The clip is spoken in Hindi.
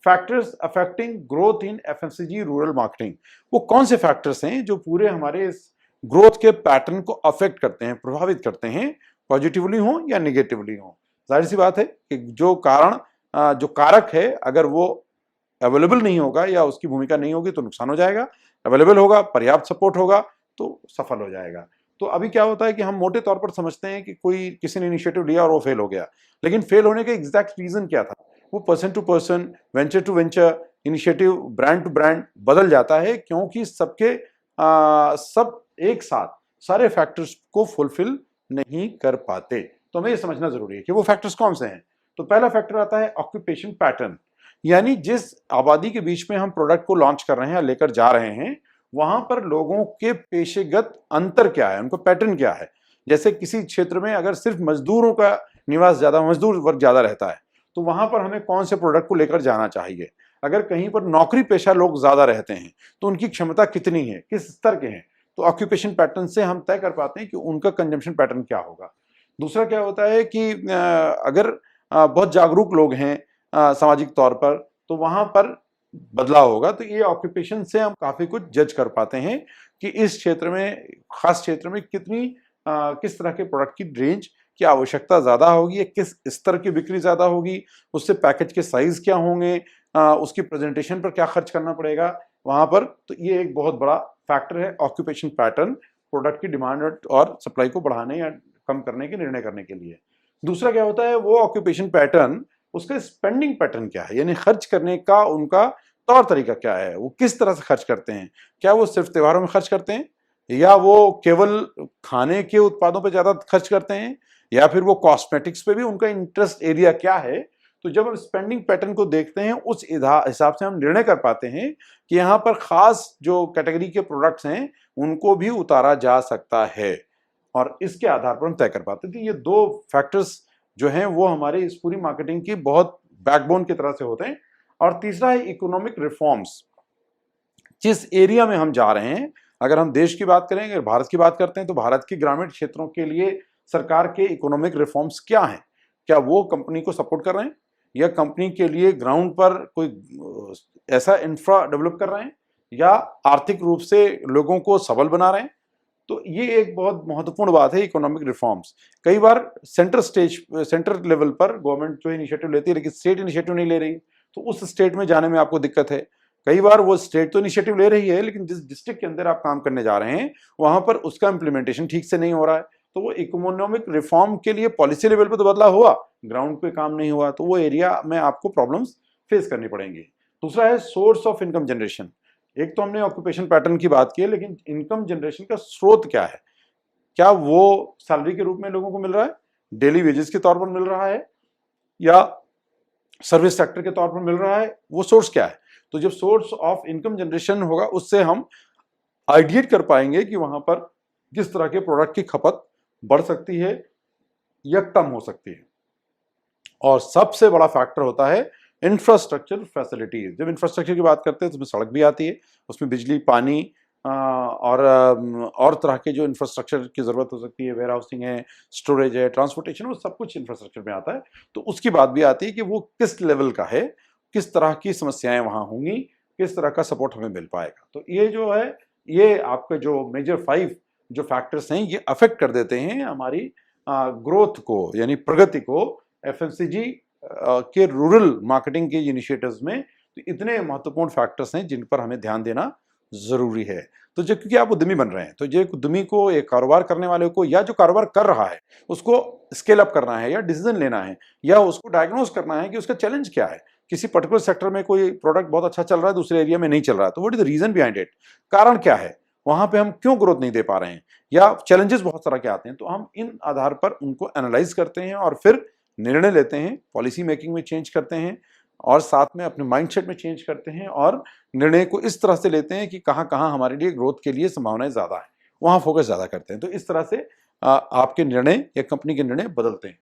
Factors affecting growth in FMCG rural marketing. वो कौन से फैक्टर्स हैं जो पूरे हमारे इस ग्रोथ के पैटर्न को अफेक्ट करते हैं, प्रभावित करते हैं, पॉजिटिवली हो या निगेटिवली हो। जाहिर सी बात है कि जो कारण जो कारक है अगर वो अवेलेबल नहीं होगा या उसकी भूमिका नहीं होगी तो नुकसान हो जाएगा, अवेलेबल होगा, पर्याप्त सपोर्ट होगा तो सफल हो जाएगा। तो अभी क्या होता है कि हम मोटे तौर पर समझते हैं कि कोई किसी ने इनिशिएटिव लिया और वो फेल हो गया, लेकिन फेल होने का एग्जैक्ट रीजन क्या था? वो person to person, venture to venture, initiative brand to brand बदल जाता है, क्योंकि सब एक साथ सारे फैक्टर्स को फुलफिल नहीं कर पाते। तो हमें ये समझना जरूरी है कि वो फैक्टर्स कौन से हैं। तो पहला फैक्टर आता है ऑक्यूपेशन पैटर्न, यानी जिस आबादी के बीच में हम प्रोडक्ट को लॉन्च कर रहे हैं या लेकर जा रहे हैं, वहां पर लोगों के पेशेगत अंतर क्या है, उनको पैटर्न क्या है। जैसे किसी क्षेत्र में अगर सिर्फ मजदूरों का निवास ज्यादा, मजदूर वर्ग ज्यादा रहता है, तो वहां पर हमें कौन से प्रोडक्ट को लेकर जाना चाहिए। अगर कहीं पर नौकरी पेशा लोग ज्यादा रहते हैं तो उनकी क्षमता कितनी है, किस स्तर के हैं। तो ऑक्यूपेशन पैटर्न से हम तय कर पाते हैं कि उनका कंजम्पशन पैटर्न क्या होगा। दूसरा क्या होता है कि अगर बहुत जागरूक लोग हैं सामाजिक तौर पर, तो वहां पर बदलाव होगा। तो ये ऑक्यूपेशन से हम काफी कुछ जज कर पाते हैं कि इस क्षेत्र में, खास क्षेत्र में किस तरह के प्रोडक्ट की रेंज की आवश्यकता ज्यादा होगी, किस स्तर की बिक्री ज्यादा होगी, उससे पैकेज के साइज क्या होंगे, उसकी प्रेजेंटेशन पर क्या खर्च करना पड़ेगा वहां पर। तो ये एक बहुत बड़ा फैक्टर है ऑक्यूपेशन पैटर्न, प्रोडक्ट की डिमांड और सप्लाई को बढ़ाने या कम करने के निर्णय करने के लिए। दूसरा क्या होता है, वो ऑक्यूपेशन पैटर्न, उसका स्पेंडिंग पैटर्न क्या है, यानी खर्च करने का उनका तौर तरीका क्या है, वो किस तरह से खर्च करते हैं। क्या वो सिर्फ त्योहारों में खर्च करते हैं, या वो केवल खाने के उत्पादों पर ज्यादा खर्च करते हैं, या फिर वो कॉस्मेटिक्स पे भी उनका इंटरेस्ट एरिया क्या है। तो जब हम स्पेंडिंग पैटर्न को देखते हैं, उस हिसाब से हम निर्णय कर पाते हैं कि यहाँ पर खास जो कैटेगरी के प्रोडक्ट्स हैं उनको भी उतारा जा सकता है, और इसके आधार पर हम तय कर पाते हैं। तो ये दो फैक्टर्स जो हैं वो हमारे इस पूरी मार्केटिंग की बहुत बैकबोन की तरह से होते हैं। और तीसरा है इकोनॉमिक रिफॉर्म्स। जिस एरिया में हम जा रहे हैं, अगर हम देश की बात करें, अगर भारत की बात करते हैं, तो भारत के ग्रामीण क्षेत्रों के लिए सरकार के इकोनॉमिक रिफॉर्म्स क्या हैं। क्या वो कंपनी को सपोर्ट कर रहे हैं, या कंपनी के लिए ग्राउंड पर कोई ऐसा इंफ्रा डेवलप कर रहे हैं, या आर्थिक रूप से लोगों को सबल बना रहे हैं। तो ये एक बहुत महत्वपूर्ण बात है इकोनॉमिक रिफॉर्म्स। कई बार सेंटर लेवल पर गवर्नमेंट जो इनिशिएटिव लेती है, लेकिन स्टेट इनिशिएटिव नहीं ले रही, तो उस स्टेट में जाने में आपको दिक्कत है। कई बार वो स्टेट तो इनिशिएटिव ले रही है, लेकिन जिस डिस्ट्रिक्ट के अंदर आप काम करने जा रहे हैं वहां पर उसका इंप्लीमेंटेशन ठीक से नहीं हो रहा है। तो वो इकोनॉमिक रिफॉर्म के लिए पॉलिसी लेवल पर तो बदलाव हुआ, ग्राउंड पे काम नहीं हुआ, तो वो एरिया में आपको प्रॉब्लम्स फेस करनी पड़ेंगी। दूसरा है सोर्स ऑफ इनकम जनरेशन। एक तो हमने ऑक्यूपेशन पैटर्न की बात की है, लेकिन इनकम जनरेशन का स्रोत क्या है। क्या वो सैलरी के रूप में लोगों को मिल रहा है, डेली वेजेस के तौर पर मिल रहा है, या सर्विस सेक्टर के तौर पर मिल रहा है, वो सोर्स क्या है। तो जब सोर्स ऑफ इनकम जनरेशन होगा, उससे हम आइडिएट कर पाएंगे कि वहां पर किस तरह के प्रोडक्ट की खपत बढ़ सकती है या कम हो सकती है। और सबसे बड़ा फैक्टर होता है इंफ्रास्ट्रक्चर फैसिलिटीज। जब इंफ्रास्ट्रक्चर की बात करते हैं तो उसमें सड़क भी आती है, उसमें बिजली, पानी और तरह के जो इंफ्रास्ट्रक्चर की जरूरत हो सकती है, वेयर हाउसिंग है, स्टोरेज है, ट्रांसपोर्टेशन, वो सब कुछ इंफ्रास्ट्रक्चर में आता है। तो उसकी बात भी आती है कि वो किस लेवल का है, किस तरह की समस्याएं वहां होंगी, किस तरह का सपोर्ट हमें मिल पाएगा। तो ये जो है, ये आपके जो मेजर 5 जो फैक्टर्स हैं, ये अफेक्ट कर देते हैं हमारी ग्रोथ को, यानी प्रगति को एफएमसीजी के रूरल मार्केटिंग के इनिशिएटिव्स में। तो इतने महत्वपूर्ण फैक्टर्स हैं जिन पर हमें ध्यान देना जरूरी है। तो जब क्योंकि आप उद्यमी बन रहे हैं, तो जो उद्यमी को, एक कारोबार करने वाले को, या जो कारोबार कर रहा है उसको स्केल अप करना है, या डिसीजन लेना है, या उसको डायग्नोज करना है कि उसका चैलेंज क्या है। किसी पर्टिकुलर सेक्टर में कोई प्रोडक्ट बहुत अच्छा चल रहा है, दूसरे एरिया में नहीं चल रहा है, तो what is the reason behind it, कारण क्या है, वहां पे हम क्यों ग्रोथ नहीं दे पा रहे हैं, या चैलेंजेस बहुत सारा के आते हैं। तो हम इन आधार पर उनको एनालाइज करते हैं और फिर निर्णय लेते हैं, पॉलिसी मेकिंग में चेंज करते हैं, और साथ में अपने माइंडसेट में चेंज करते हैं, और निर्णय को इस तरह से लेते हैं कि कहां कहां हमारे लिए ग्रोथ के लिए संभावनाएं ज्यादा है, वहां फोकस ज्यादा करते हैं। तो इस तरह से आपके निर्णय या कंपनी के निर्णय बदलते हैं।